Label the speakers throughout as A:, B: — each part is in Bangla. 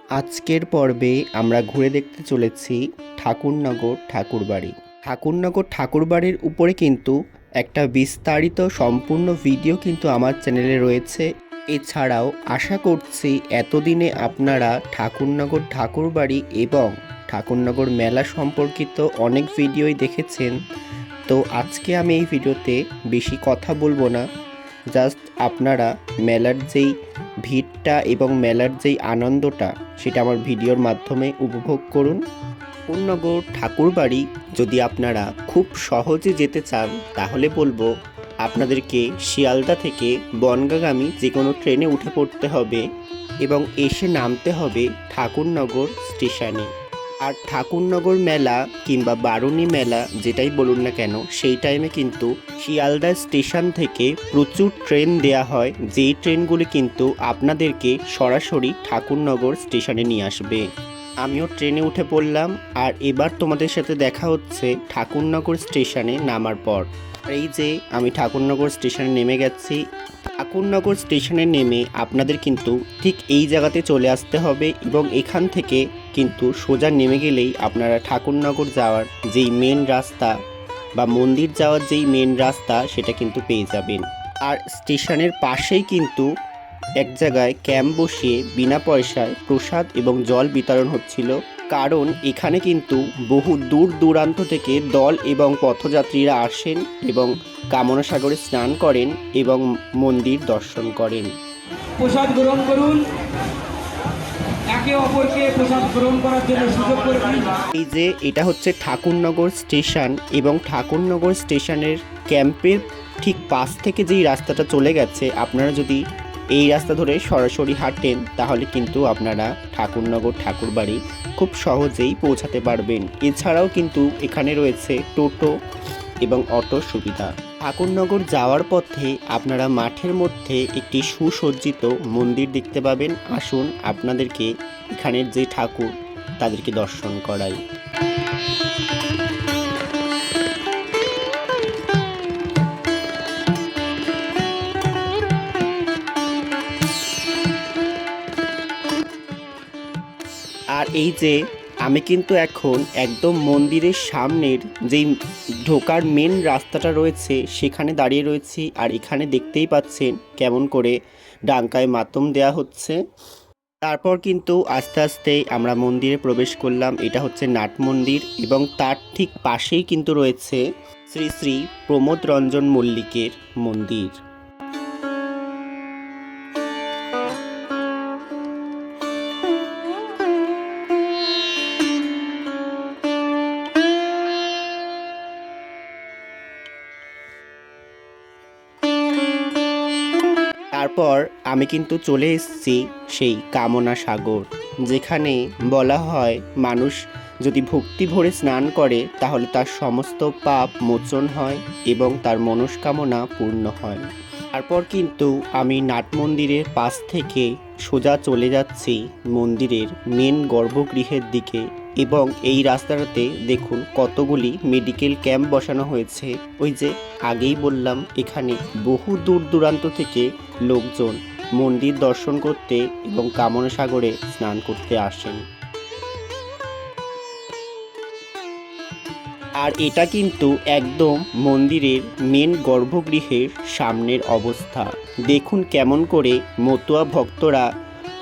A: আজকের পর্বে আমরা ঘুরে দেখতে চলেছি ঠাকুরনগর ঠাকুরবাড়ি। ঠাকুরনগর ঠাকুরবাড়ির উপরে কিন্তু একটা বিস্তারিত সম্পূর্ণ ভিডিও কিন্তু আমার চ্যানেলে রয়েছে। এছাড়াও আশা করছি এতদিনে আপনারা ঠাকুরনগর ঠাকুরবাড়ি এবং ঠাকুরনগর মেলা সম্পর্কিত অনেক ভিডিওই দেখেছেন। তো আজকে আমি এই ভিডিওতে বেশি কথা বলবো না, জাস্ট আপনারা মেলার যেই ভিড়টা এবং মেলার যেই আনন্দটা সেটা আমার ভিডিওর মাধ্যমে উপভোগ করুন। ঠাকুরনগর ঠাকুরবাড়ি যদি আপনারা খুব সহজে যেতে চান তাহলে বলবো আপনাদেরকে শিয়ালদা থেকে বনগাঁগামী যে কোনো ট্রেনে উঠে পড়তে হবে এবং এসে নামতে হবে ঠাকুরনগর স্টেশনে। আর ঠাকুরনগর মেলা কিংবা বারুণী মেলা যেটাই বলুন না কেন, সেই টাইমে কিন্তু শিয়ালদা স্টেশন থেকে প্রচুর ট্রেন দেয়া হয়, যেই ট্রেনগুলি কিন্তু আপনাদেরকে সরাসরি ঠাকুরনগর স্টেশনে নিয়ে আসবে। আমিও ট্রেনে উঠে পড়লাম আর এবার তোমাদের সাথে দেখা হচ্ছে ঠাকুরনগর স্টেশনে নামার পর। এই যে আমি ঠাকুরনগর স্টেশনে নেমে গেছি। ঠাকুরনগর স্টেশনে নেমে আপনাদের কিন্তু ঠিক এই জায়গাতে চলে আসতে হবে এবং এখান থেকে কিন্তু সোজা নেমে গেলেই আপনারা ঠাকুরনগর যাওয়ার যেই মেন রাস্তা বা মন্দির যাওয়ার যেই মেন রাস্তা সেটা কিন্তু পেয়ে যাবেন। আর স্টেশনের পাশেই কিন্তু এক জায়গায় ক্যাম্প বসিয়ে বিনা পয়সায় প্রসাদ এবং জল বিতরণ হচ্ছিল, কারণ এখানে কিন্তু বহু দূর দূরান্ত থেকে দল এবং পথযাত্রীরা আসেন এবং কামনা সাগরে স্নান করেন এবং মন্দির দর্শন করেন।
B: প্রসাদ গ্রহণ করুন, একে অপরকে প্রসাদ গ্রহণ করার জন্য সুযোগ করে দিন।
A: এই যে এটা হচ্ছে ঠাকুরনগর স্টেশন এবং ঠাকুরনগর স্টেশনের ক্যাম্পের ঠিক পাশ থেকে যেই রাস্তাটা চলে গেছে, আপনারা যদি এই রাস্তা ধরে সরাসরি হাঁটেন তাহলে কিন্তু আপনারা ঠাকুরনগর ঠাকুরবাড়ি খুব সহজেই পৌঁছাতে পারবেন। এছাড়াও কিন্তু এখানে রয়েছে টোটো এবং অটোর সুবিধা। ঠাকুরনগর যাওয়ার পথে আপনারা মাঠের মধ্যে একটি সুসজ্জিত মন্দির দেখতে পাবেন। আসুন আপনাদেরকে এখানের যে ঠাকুর তাদেরকে দর্শন করাই। আর এই যে আমি কিন্তু এখন একদম মন্দিরের সামনের যেই ঢোকার মেন রাস্তাটা রয়েছে সেখানে দাঁড়িয়ে রয়েছি। আর এখানে দেখতেই পাচ্ছেন কেমন করে ডাঙ্কায় মাতম দেয়া হচ্ছে। তারপর কিন্তু আস্তে আস্তে আমরা মন্দিরে প্রবেশ করলাম। এটা হচ্ছে নাট মন্দির এবং তার ঠিক পাশেই কিন্তু রয়েছে শ্রী শ্রী প্রমোদ রঞ্জন মল্লিকের মন্দির। তারপর আমি কিন্তু চলে এসেছি সেই কামনা সাগর, যেখানে বলা হয় মানুষ যদি ভক্তি ভরে স্নান করে তাহলে তার সমস্ত পাপ মোচন হয় এবং তার মনস্কামনা পূর্ণ হয়। তারপর কিন্তু আমি নাট মন্দিরের পাশ থেকে সোজা চলে যাচ্ছি মন্দিরের মেন গর্ভগৃহের দিকে এবং এই রাস্তাটাতে দেখুন কতগুলি মেডিকেল ক্যাম্প বসানো হয়েছে। ওই যে আগেই বললাম এখানে বহু দূর দূরান্ত থেকে লোকজন মন্দির দর্শন করতে এবং কামনা সাগরে স্নান করতে আসেন। আর এটা কিন্তু একদম মন্দিরের মেন গর্ভগৃহের সামনের অবস্থা। দেখুন কেমন করে মতুয়া ভক্তরা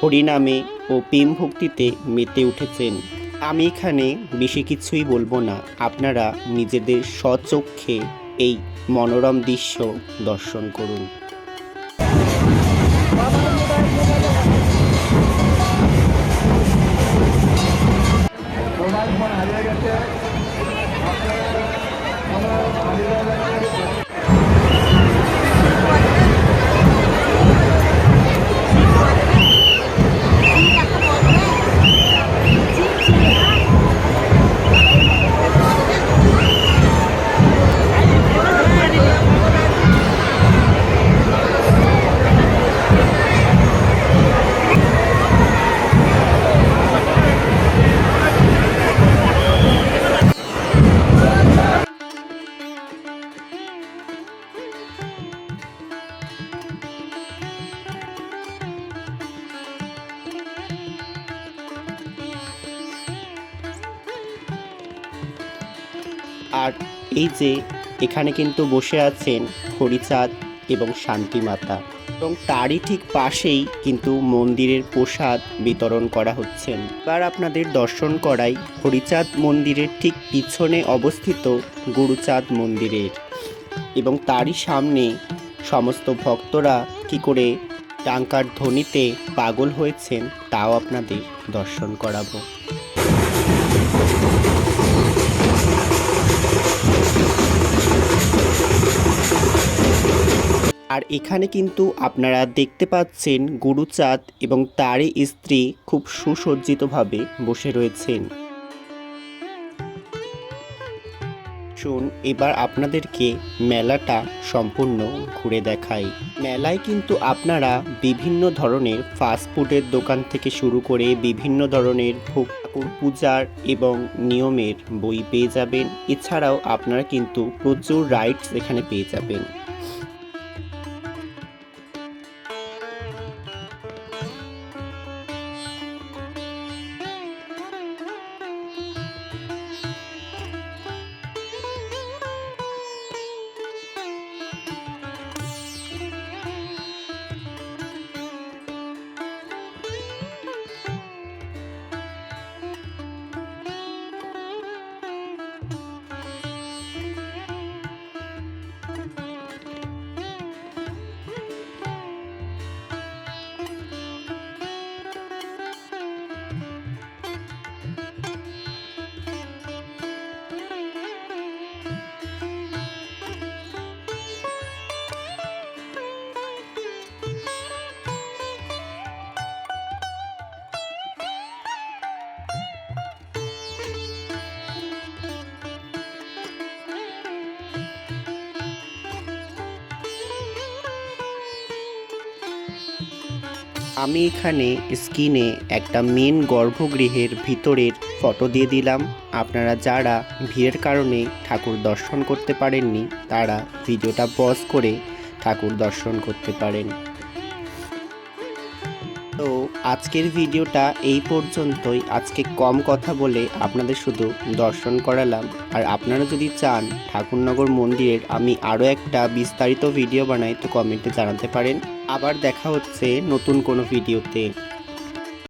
A: হরিনামে ও প্রেম ভক্তিতে মেতে উঠেছেন। আমি এখানে বেশি কিছুই বলবো না, আপনারা নিজেদের স্বচক্ষে এই মনোরম দৃশ্য দর্শন করুন। আর এই যে এখানে কিন্তু বসে আছেন হরিচাঁদ এবং শান্তিমাতা, এবং তারই ঠিক পাশেই কিন্তু মন্দিরের প্রসাদ বিতরণ করা হচ্ছেন। এবার আপনাদের দর্শন করাই হরিচাঁদ মন্দিরের ঠিক পিছনে অবস্থিত গুরুচাঁদ মন্দিরের, এবং তারই সামনে সমস্ত ভক্তরা কি করে টাঙ্কার ধ্বনিতে পাগল হয়েছেন তাও আপনাদের দর্শন করাবো। আর এখানে কিন্তু আপনারা দেখতে পাচ্ছেন গুরুচাঁদ এবং তারই স্ত্রী খুব সুসজ্জিতভাবে বসে রয়েছেন। এবার আপনাদেরকে মেলাটা সম্পূর্ণ ঘুরে দেখাই। মেলায় কিন্তু আপনারা বিভিন্ন ধরনের ফাস্টফুডের দোকান থেকে শুরু করে বিভিন্ন ধরনের ভোগ ঠাকুর পূজার এবং নিয়মের বই পেয়ে যাবেন। এছাড়াও আপনারা কিন্তু প্রচুর রাইডস এখানে পেয়ে যাবেন। আমি এখানে স্ক্রিনে একটা মেন গর্ভগৃহের ভিতরের ফটো দিয়ে দিলাম। আপনারা যারা ভিড়ের কারণে ঠাকুর দর্শন করতে পারেননি তারা ভিডিওটা পজ করে ঠাকুর দর্শন করতে পারেন। তো আজকের ভিডিওটা এই পর্যন্তই। আজকে কম কথা বলে আপনাদের শুধু দর্শন করালাম। আর আপনারা যদি চান ঠাকুরনগর মন্দিরের আমি আরও একটা বিস্তারিত ভিডিও বানাই তো কমেন্টে জানাতে পারেন। আবার দেখা হচ্ছে নতুন কোনো ভিডিওতে।